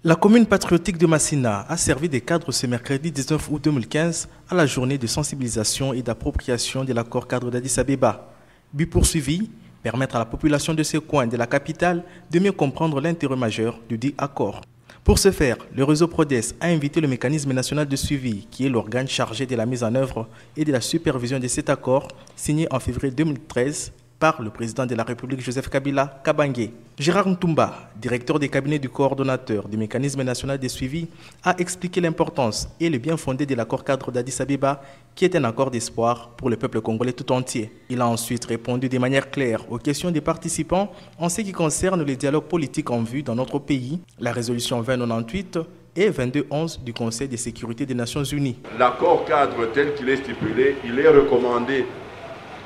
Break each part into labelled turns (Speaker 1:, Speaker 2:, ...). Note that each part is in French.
Speaker 1: La commune patriotique de Massina a servi de cadre ce mercredi 19 août 2015 à la journée de sensibilisation et d'appropriation de l'accord cadre d'Addis Abeba. But poursuivi, permettre à la population de ce coin de la capitale de mieux comprendre l'intérêt majeur du dit accord. Pour ce faire, le réseau PRODES a invité le mécanisme national de suivi, qui est l'organe chargé de la mise en œuvre et de la supervision de cet accord, signé en février 2013 par le président de la République Joseph Kabila Kabange. Gérard Ntumba, directeur des cabinets du coordonnateur du mécanisme national de suivi, a expliqué l'importance et le bien fondé de l'accord cadre d'Addis Abeba, qui est un accord d'espoir pour le peuple congolais tout entier. Il a ensuite répondu de manière claire aux questions des participants en ce qui concerne les dialogues politiques en vue dans notre pays, la résolution 2098 et 2211 du Conseil de sécurité des Nations Unies.
Speaker 2: L'accord cadre tel qu'il est stipulé, il est recommandé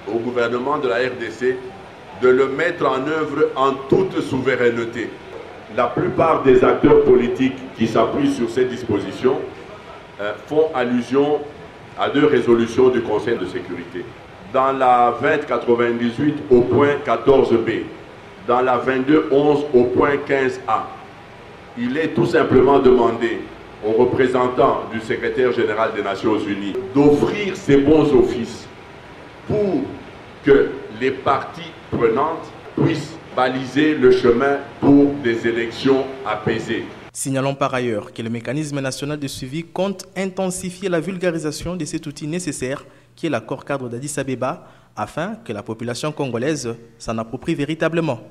Speaker 2: au gouvernement de la RDC de le mettre en œuvre en toute souveraineté. La plupart des acteurs politiques qui s'appuient sur ces dispositions font allusion à deux résolutions du Conseil de sécurité. Dans la 2098 au point 14b, dans la 2211 au point 15a, il est tout simplement demandé aux représentants du secrétaire général des Nations Unies d'offrir ses bons offices pour que les parties prenantes puissent baliser le chemin pour des élections apaisées.
Speaker 1: Signalons par ailleurs que le mécanisme national de suivi compte intensifier la vulgarisation de cet outil nécessaire qui est l'accord cadre d'Addis Abeba afin que la population congolaise s'en approprie véritablement.